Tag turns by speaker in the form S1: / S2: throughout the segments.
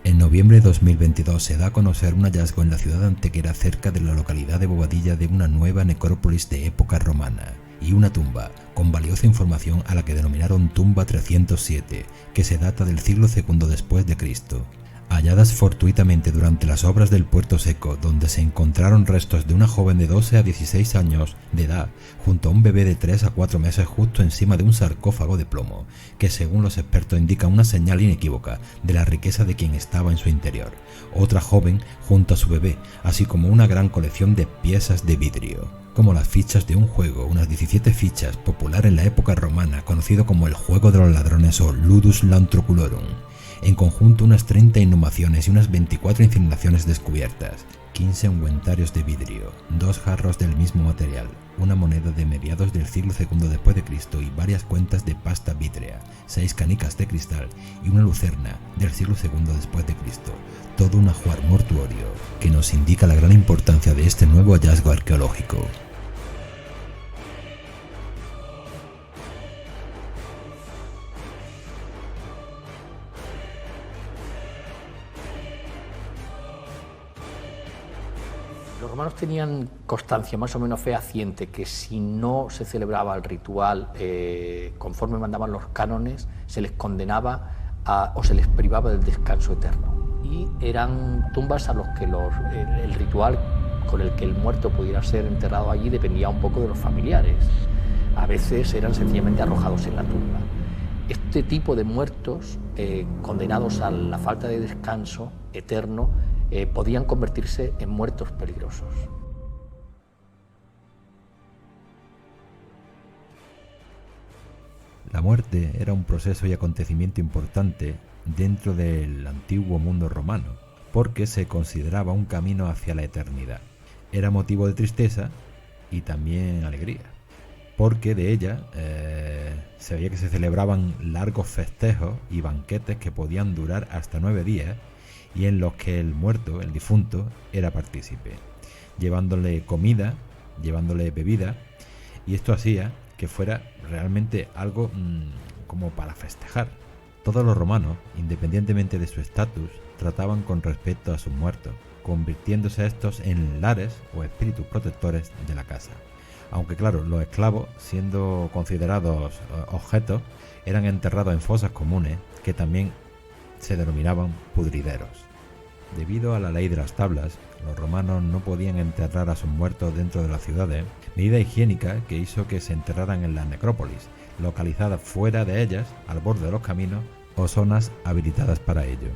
S1: En noviembre de 2022 se da a conocer un hallazgo en la ciudad de Antequera, cerca de la localidad de Bobadilla, de una nueva necrópolis de época romana y una tumba con valiosa información a la que denominaron tumba 307, que se data del siglo II después de Cristo. Halladas fortuitamente durante las obras del Puerto Seco, donde se encontraron restos de una joven de 12 a 16 años de edad junto a un bebé de 3 a 4 meses justo encima de un sarcófago de plomo, que según los expertos indica una señal inequívoca de la riqueza de quien estaba en su interior. Otra joven junto a su bebé, así como una gran colección de piezas de vidrio, como las fichas de un juego, unas 17 fichas, popular en la época romana, conocido como el juego de los ladrones o ludus lantroculorum. En conjunto unas 30 inhumaciones y unas 24 incineraciones descubiertas, 15 ungüentarios de vidrio, 2 jarros del mismo material, una moneda de mediados del siglo II después de Cristo y varias cuentas de pasta vítrea, 6 canicas de cristal y una lucerna del siglo II después de Cristo. Todo un ajuar mortuorio que nos indica la gran importancia de este nuevo hallazgo arqueológico.
S2: Los romanos tenían constancia más o menos fehaciente que si no se celebraba el ritual conforme mandaban los cánones, se les condenaba o se les privaba del descanso eterno. Y eran tumbas a los que el ritual con el que el muerto pudiera ser enterrado allí dependía un poco de los familiares. A veces eran sencillamente arrojados en la tumba. Este tipo de muertos condenados a la falta de descanso eterno podían convertirse en muertos peligrosos.
S1: La muerte era un proceso y acontecimiento importante dentro del antiguo mundo romano, porque se consideraba un camino hacia la eternidad. Era motivo de tristeza y también alegría, porque de ella se veía que se celebraban largos festejos y banquetes que podían durar hasta 9 días, y en los que el muerto, el difunto, era partícipe, llevándole comida, llevándole bebida, y esto hacía que fuera realmente algo como para festejar. Todos los romanos, independientemente de su estatus, trataban con respeto a sus muertos, convirtiéndose estos en lares o espíritus protectores de la casa. Aunque claro, los esclavos, siendo considerados objetos, eran enterrados en fosas comunes que también se denominaban pudrideros. Debido a la ley de las tablas, los romanos no podían enterrar a sus muertos dentro de las ciudades, medida higiénica que hizo que se enterraran en las necrópolis, localizadas fuera de ellas, al borde de los caminos o zonas habilitadas para ello.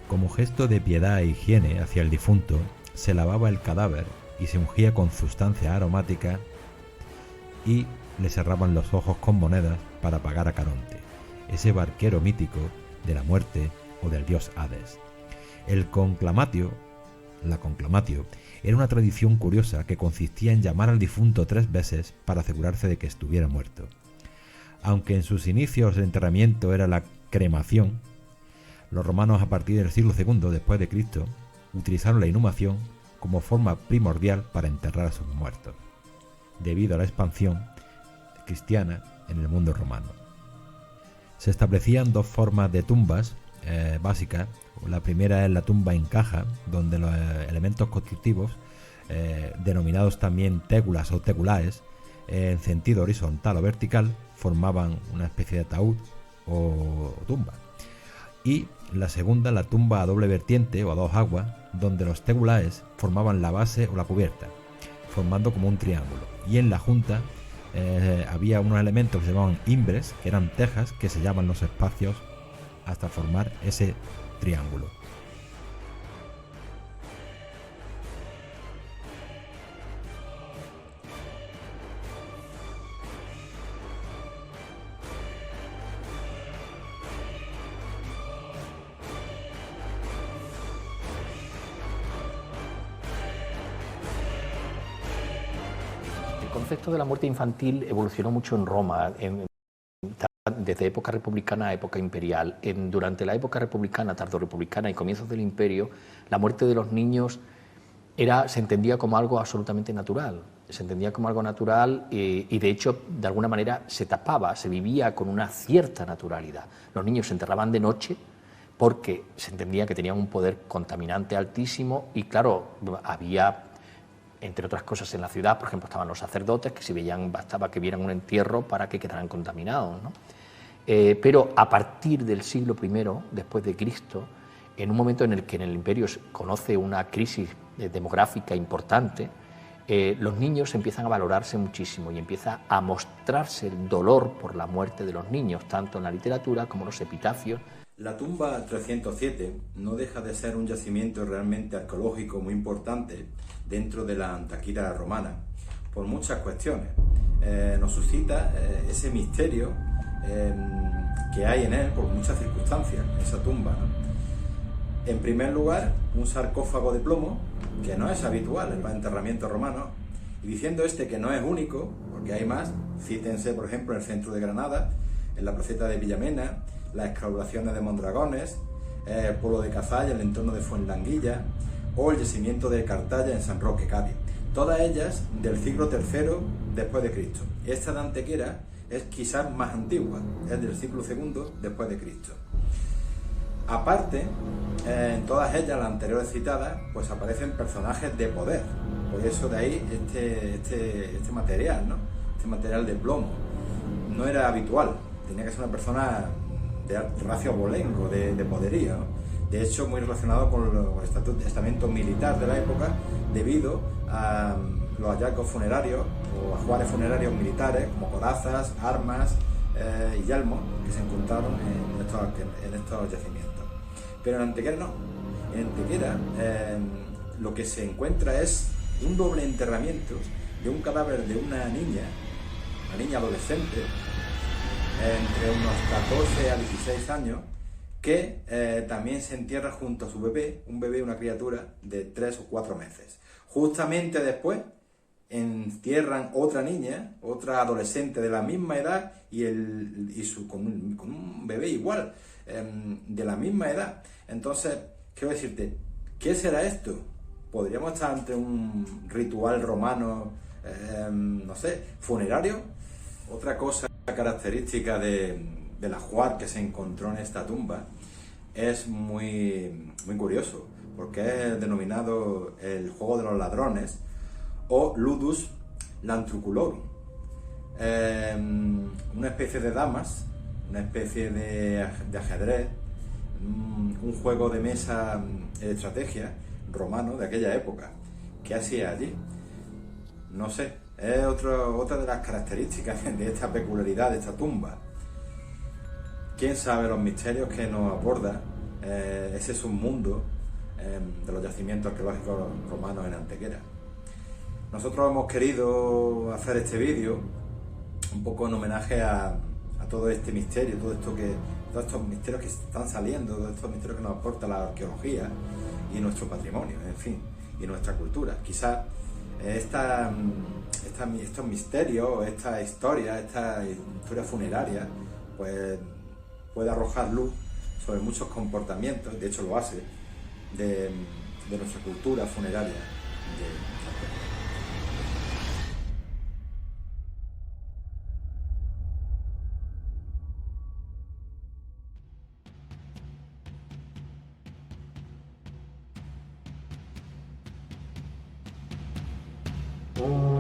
S1: Como gesto de piedad e higiene hacia el difunto, se lavaba el cadáver y se ungía con sustancia aromática y le cerraban los ojos con monedas para pagar a Caronte, ese barquero mítico de la muerte o del dios Hades. La conclamatio era una tradición curiosa que consistía en llamar al difunto 3 veces para asegurarse de que estuviera muerto. Aunque en sus inicios el enterramiento era la cremación, los romanos a partir del siglo II después de Cristo utilizaron la inhumación como forma primordial para enterrar a sus muertos, debido a la expansión cristiana en el mundo romano. Se establecían 2 formas de tumbas básicas. La primera es la tumba en caja, donde los elementos constructivos, denominados también tégulas o tegulaes, en sentido horizontal o vertical, formaban una especie de ataúd o tumba. Y la segunda, la tumba a doble vertiente o a 2 aguas, donde los tegulaes formaban la base o la cubierta, formando como un triángulo. Y en la junta había unos elementos que se llamaban imbres, que eran tejas que sellaban los espacios hasta formar ese triángulo.
S2: El concepto de la muerte infantil evolucionó mucho en Roma, desde época republicana a época imperial. Durante la época republicana, tardorrepublicana y comienzos del imperio, la muerte de los niños se entendía como algo absolutamente natural. Se entendía como algo natural y de hecho, de alguna manera, se tapaba, se vivía con una cierta naturalidad. Los niños se enterraban de noche porque se entendía que tenían un poder contaminante altísimo y, claro, había, entre otras cosas, en la ciudad, por ejemplo, estaban los sacerdotes que si veían, bastaba que vieran un entierro para que quedaran contaminados, ¿no? Pero a partir del siglo I después de Cristo, en un momento en el que en el imperio se conoce una crisis demográfica importante, los niños empiezan a valorarse muchísimo y empieza a mostrarse el dolor por la muerte de los niños, tanto en la literatura como en los epitafios.
S3: La tumba 307 no deja de ser un yacimiento realmente arqueológico muy importante dentro de la Antaquira romana, por muchas cuestiones. Nos suscita ese misterio que hay en él por muchas circunstancias, esa tumba, ¿no? En primer lugar, un sarcófago de plomo, que no es habitual en los enterramientos romanos, y diciendo que no es único, porque hay más, cítense por ejemplo en el centro de Granada, en la placeta de Villamena, las excavaciones de Mondragones, el pueblo de Cazalla, el entorno de Fuenlanguilla, o el yacimiento de Cartaya en San Roque, Cádiz. Todas ellas del siglo III después de Cristo. Esta de Antequera es quizás más antigua, es del siglo II después de Cristo. Aparte, en todas ellas, las anteriores citadas, pues aparecen personajes de poder. Por eso de ahí este material, ¿no? Este material de plomo. No era habitual, tenía que ser una persona de racio abolengo, de poderío, ¿no? De hecho, muy relacionado con el estamento militar de la época, debido a los hallazgos funerarios o ajuares funerarios militares, como corazas, armas y yelmos que se encontraron en estos yacimientos. Pero en Antequera no. En Antequera lo que se encuentra es un doble enterramiento de un cadáver de una niña adolescente, entre unos 14 a 16 años, que también se entierra junto a su bebé, una criatura de 3 o 4 meses. Justamente después entierran otra niña, otra adolescente de la misma edad con un bebé igual, de la misma edad. Entonces, quiero decirte, ¿qué será esto? ¿Podríamos estar ante un ritual romano, no sé, funerario? Otra cosa característica del ajuar que se encontró en esta tumba es muy, muy curioso, porque es denominado el juego de los ladrones o ludus lantruculorum. Una especie de damas, una especie de ajedrez, un juego de mesa de estrategia romano de aquella época. ¿Qué hacía allí? No sé, es otra de las características de esta peculiaridad de esta tumba. ¿Quién sabe los misterios que nos aborda ese submundo de los yacimientos arqueológicos romanos en Antequera? Nosotros hemos querido hacer este vídeo un poco en homenaje a todo este misterio, todos estos misterios que están saliendo, todos estos misterios que nos aporta la arqueología y nuestro patrimonio, en fin, y nuestra cultura. Quizás estos misterios, esta historia funeraria, pues puede arrojar luz sobre muchos comportamientos, de hecho lo hace, de nuestra cultura funeraria.
S2: Oh.